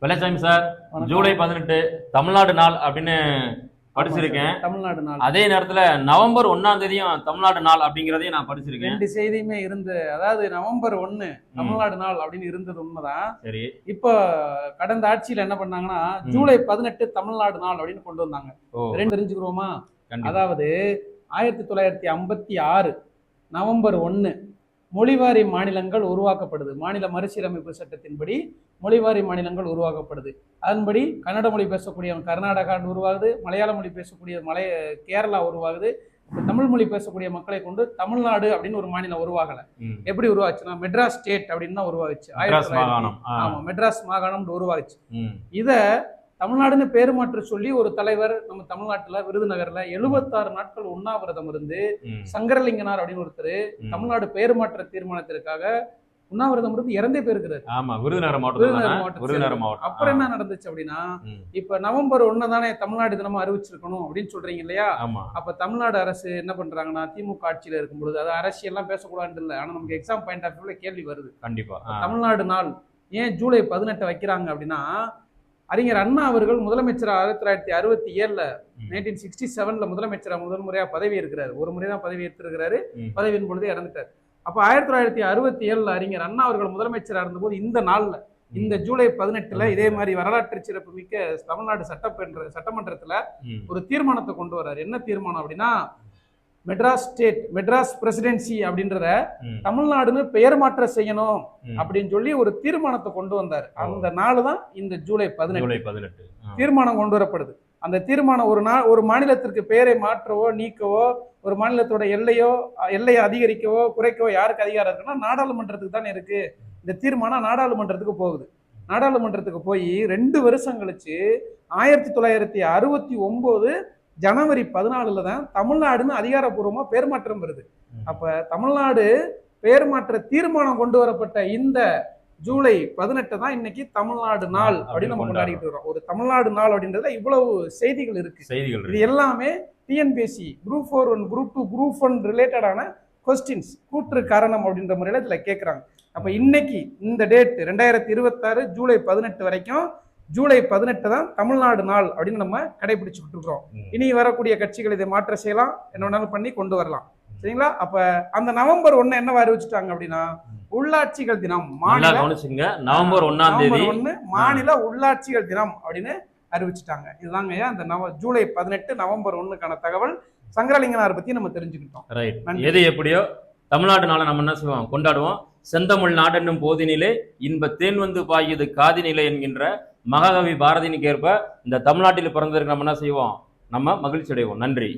Vellachami sir, July 18 Tamil Nadu நாள் அப்படின்னு படிச்சிருக்கேன். தமிழ்நாடு நாள். அதே நேரத்துல நவம்பர் 1ஆம் தேதியும் தமிழ்நாடு நாள் அப்படிங்கறதையும் நான் படிச்சிருக்கேன். ரெண்டு செய்தியுமே இருந்து, அதாவது நவம்பர் 1 தமிழ்நாடு நாள் அப்படின்னு இருந்தது உண்மைதான். சரி. இப்ப கடந்த ஆட்சியில என்ன பண்ணாங்கன்னா ஜூலை 18 தமிழ்நாடு நாள் அப்படின்னு கொண்டு வந்தாங்க. ரெண்டு தெரிஞ்சுக்கிறோமா? அதாவது 1956 நவம்பர் 1 மொழிவாரி மாநிலங்கள் உருவாக்கப்படுது. மாநில மறுசீரமைப்பு சட்டத்தின்படி மொழிவாரி மாநிலங்கள் உருவாக்கப்படுது. அதன்படி கன்னட மொழி பேசக்கூடியவன் கர்நாடகா உருவாகுது, மலையாள மொழி பேசக்கூடிய கேரளா உருவாகுது. தமிழ் மொழி பேசக்கூடிய மக்களை கொண்டு தமிழ்நாடு அப்படின்னு ஒரு மாநிலம் உருவாகல. எப்படி உருவாச்சுன்னா மெட்ராஸ் ஸ்டேட் அப்படின்னு தான் உருவாச்சு. ஆமா, மெட்ராஸ் மாகாணம் உருவாச்சு. இத தமிழ்நாடுன்னு பேரு மாற்ற சொல்லி ஒரு தலைவர் நம்ம தமிழ்நாட்டுல விருதுநகர்ல 76 நாட்கள் உண்ணாவிரதம் இருந்து சங்கரலிங்கனார் அப்படின்னு ஒருத்தர் தமிழ்நாடு பேரு மாற்ற தீர்மானத்திற்காக உண்ணாவிரதம் இருந்து இறந்தே போயிருக்கிறாரு. விருதுநகர் மாவட்டம். அப்புறம் என்ன நடந்துச்சு அப்படின்னா, இப்ப நவம்பர் 1 தானே தமிழ்நாடு தினமா அறிவிச்சிருக்கணும் அப்படின்னு சொல்றீங்க இல்லையா? அப்ப தமிழ்நாடு அரசு என்ன பண்றாங்கன்னா, திமுக ஆட்சியில இருக்கும் பொழுது, அது அரசியல்லாம் பேசக்கூடாது இல்லை, ஆனா நமக்கு எக்ஸாம் பாயிண்ட் ஆஃப் வியூல கேள்வி வருது. கண்டிப்பா தமிழ்நாடு நாள் ஏன் ஜூலை 18 வைக்கிறாங்க அப்படின்னா, அறிஞர் அண்ணா அவர்கள் முதலமைச்சர் 1967 1967 முதலமைச்சர் முதல் முறையா பதவி இருக்கிறாரு. ஒரு முறை தான் பதவி ஏற்றிருக்கிறாரு. பதவியின் பொழுது இறந்துட்டார். அப்ப 1967 அறிஞர் அண்ணா அவர்கள் முதலமைச்சராக இருந்தபோது இந்த நாள்ல, இந்த ஜூலை 18 இதே மாதிரி வரலாற்று சிறப்பு மிக்க தமிழ்நாடு சட்டமன்றத்துல ஒரு தீர்மானத்தை கொண்டு வர்றாரு. என்ன தீர்மானம் அப்படின்னா, மெட்ராஸ் ஸ்டேட், மெட்ராஸ் பிரசிடென்சி அப்படின்றத தமிழ்நாடுன்னு பெயர் மாற்ற செய்யணும் அப்படின்னு சொல்லி ஒரு தீர்மானத்தை கொண்டு வந்தார். அந்த நாள் தான் இந்த ஜூலை 18 தீர்மானம் கொண்டு வரப்படுது. அந்த தீர்மானம் ஒரு மாநிலத்திற்கு பெயரை மாற்றவோ நீக்கவோ, ஒரு மாநிலத்தோட எல்லையை அதிகரிக்கவோ குறைக்கவோ யாருக்கு அதிகாரம் இருக்குன்னா நாடாளுமன்றத்துக்கு தானே இருக்கு. இந்த தீர்மானம் நாடாளுமன்றத்துக்கு போகுது. நாடாளுமன்றத்துக்கு போய் 2 வருஷம் கழிச்சு 1969 ஜனவரி 14 தான் தமிழ்நாடுன்னு அதிகாரப்பூர்வமா பேர் மாற்றம் வருது. அப்ப தமிழ்நாடு பேர் மாற்ற தீர்மானம் கொண்டு வரப்பட்ட இந்த ஜூலை 18 தான் இன்னைக்கு தமிழ்நாடு நாள் அப்படின்னு நம்ம கொண்டாடிட்டு இருக்கோம். ஒரு தமிழ்நாடு நாள் அப்படின்றதுல இவ்வளவு செய்திகள் இருக்கு. இது எல்லாமே டிஎன்பிஎஸ்சி குரூப் 4 குரூப் 2 குரூப் 1 ரிலேட்டடான கொஸ்டின்ஸ், கூற்று காரணம் அப்படின்ற முறையில இதுல கேட்கறாங்க. அப்ப இன்னைக்கு இந்த டேட் 2026 ஜூலை 18 வரைக்கும் ஜூலை 18 தான் தமிழ்நாடு நாள் அப்படின்னு நம்ம கடைபிடிச்சுக்கிட்டு இருக்கிறோம். இனி வரக்கூடிய கட்சிகள் இதை மாற்ற செய்யலாம், என்ன வேணாலும் பண்ணி கொண்டு வரலாம். சரிங்களா? அப்ப அந்த நவம்பர் 1 என்னவா அறிவிச்சுட்டாங்க அப்படின்னா, உள்ளாட்சிகள் தினம். நவம்பர் 1 மாநில உள்ளாட்சிகள் தினம் அப்படின்னு அறிவிச்சுட்டாங்க. இதுதாங்க அந்த ஜூலை 18 நவம்பர் 1க்கான தகவல். சங்கரலிங்கனார் பத்தி நம்ம தெரிஞ்சுக்கிட்டோம். எது எப்படியோ தமிழ்நாடு நாளை நம்ம என்ன செய்வோம், கொண்டாடுவோம். செந்தமிழ் நாடென்னும் போதினிலே இன்ப தேன் வந்து பாயுது காதினிலே என்கின்ற மகாகவி பாரதினுக்கு ஏற்ப இந்த தமிழ்நாட்டில் பிறந்ததற்கு நம்ம என்ன செய்வோம், நம்ம மகிழ்ச்சி அடைவோம். நன்றி.